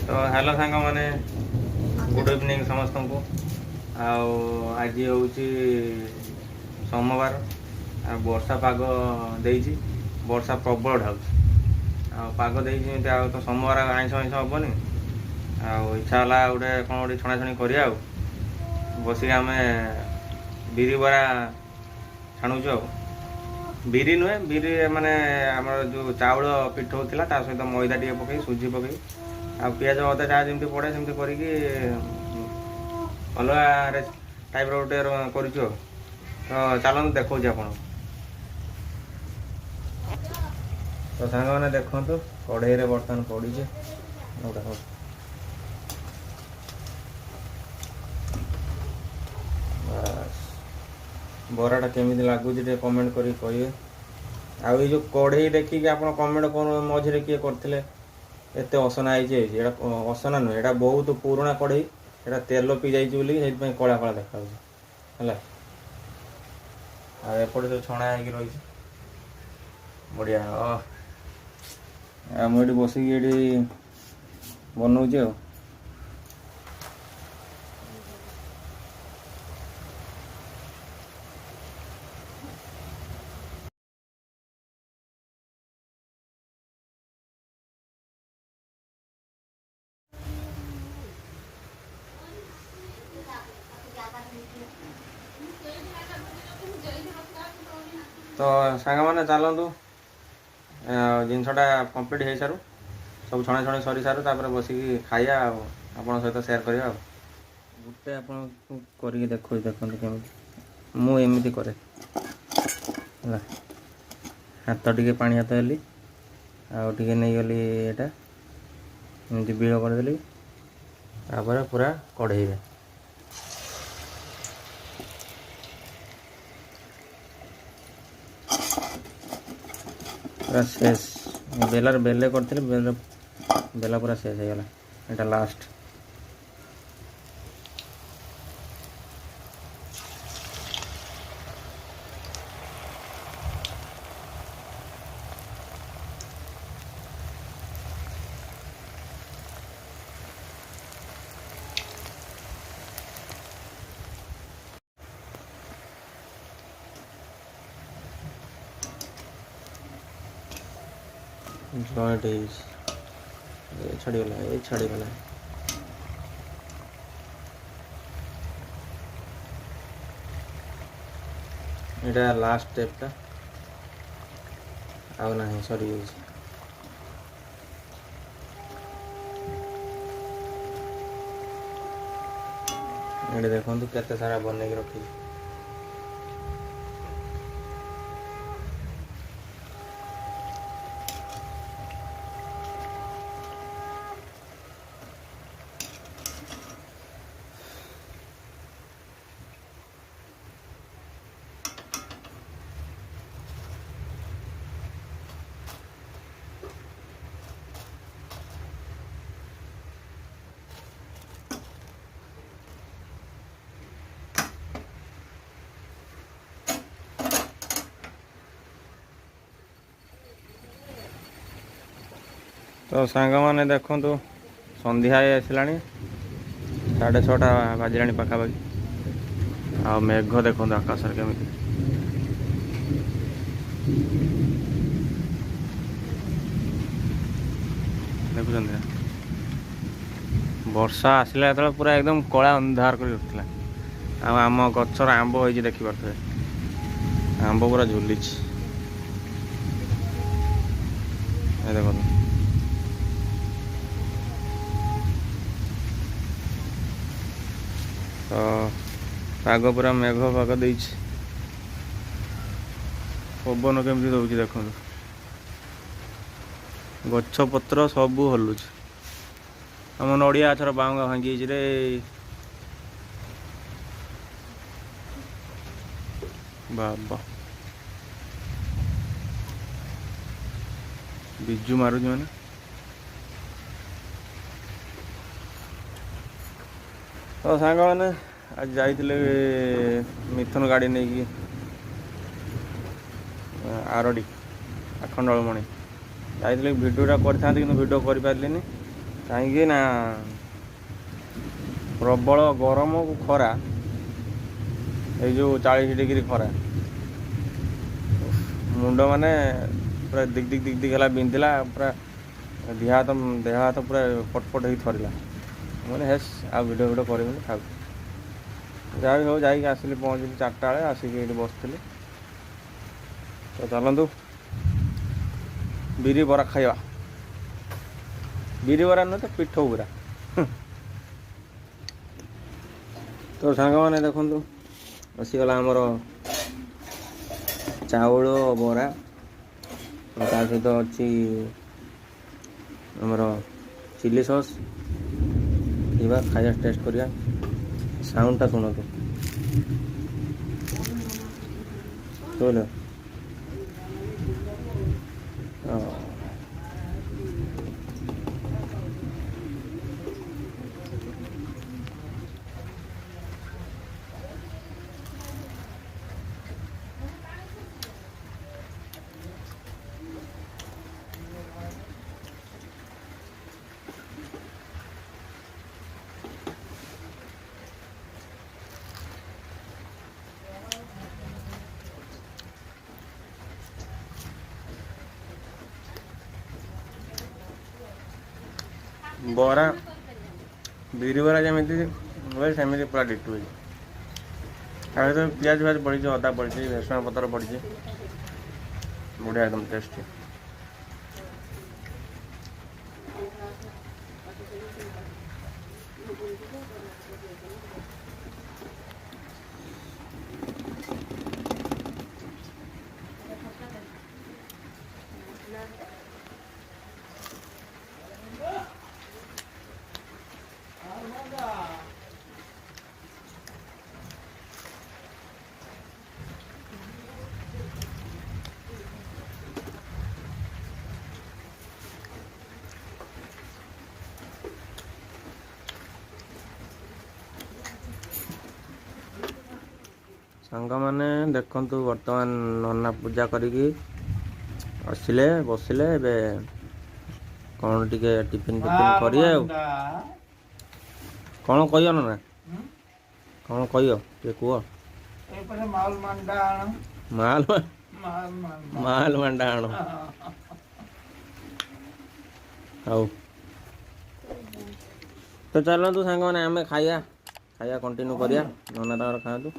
तो हेलो सांग मैंने गुड इवनिंग समस्त को आज हूँ सोमवार वर्षा पाग देती वर्षा प्रबल ढाल पाग देती तो सोमवार आईंष आईंष हेनी इच्छा है गोटे कौन गोटे छणाछणी करा बसिक आम बिरी बरा छाणुचु बिरी नुहे बिरी माने आम जो चाउल पिठ होता ता सहित मैदा टे पकई सुजी पकई आ पिज अदा जहाँ जमी पड़े सेमती करके अलग टाइप रोटे कर तो चलते देखा आप तो सांग मैंने देखु कढ़ई बर्तमान पड़ी बराटा केमी लगुच कमेंट कर कहे आई जो कढ़ई देखिए आप कमेंट कौन मझे किए करते एत असना है असना नुहे यहाँ बहुत पुराना कढ़ई यहाँ तेल पी जाइए कला कला देखा एपटे सब छणा हो रही बढ़िया मुझे बसिक ये बनाऊे तो सांग मैंने चलतु जिनसटा कम्प्लीट हो सारू सब छणे छणे सरी सारू तापर बसिक खाया आप सहित सेयार करवा गोटे आप देखो देखते केमी मुझे करे हाथ टे पा हाथ हेली आगे नहीं गली यहाँ एमती बीड़ करदेली तापर पूरा कढ़ई पूरा शेष बेलार बेले करते बेला पूरा शेष हो गला यहाँ लास्ट जॉइंट छाड़गला ये छाड़गला यहाँ लास्ट स्टेपटा आउ ना सरी ये देखो केते सारा बनई रखी तो सांग मैंने देखु संध्या आसला 6:30 बाजिला पाखापाखि आ मेघ देखो आकाश केमी देखुं वर्षा आसला जो पूरा एकदम कला अंधार कर उठला आम गचर आंब हो देखी पारे आंब पूरा झुली देखो तो पाग पूरा मेघ पाग दे पवन केमती दौर देखो गछ पत्र सब हलुच आम नड़िया गछर बाउंगा भांगी रे बाबा बिजु मारुच मैंने तो सांग मैंने आज जाइए मिथुन गाड़ी नहीं कि आरडी आखंडलमणि जाइए भिडियोटा कर भिडियो कर पारे कहीं ना प्रबल गरम को खरा ये जो 40 डिग्री खरा मुंड माने पूरा दिग दिग दिग दिग है बिंधिला पूरा देह हाथ पूरा पटपट हो थरला मैंने हेस आ वीडियो वीडियो कर था जहाँ भी हो जाकि आसिली पहुँचली 4टा बेले आसिक ये बसती तो चलतु बिरी बरा खाइबा बिरी बरा नुह तो पिठौ बरा तो सांग मैंने देखु आसीगला आमर चाउल बरा ता सहित अच्छी आमर चिली सॉस ये खाया टेस्ट करिया साउंडटा शुणु शुण बरा बिरी बरा जमी सेमती पूरा डिटू तो पियाज फियाज पड़ी अदा पड़ी भेसुआ पतर पड़ी बढ़िया एकदम टेस्टी सांग मैंने देखु बर्तमान नना पूजा करिकी आसिले बसिले कौन टिके टिफिन टिफिन करिए कौन कहियो ना कौन कहियो टे कह माल माल मंडा आण हौ तो चलतु सांग मैंने आम खाया खाया कंटिन्यू करिया नना खातु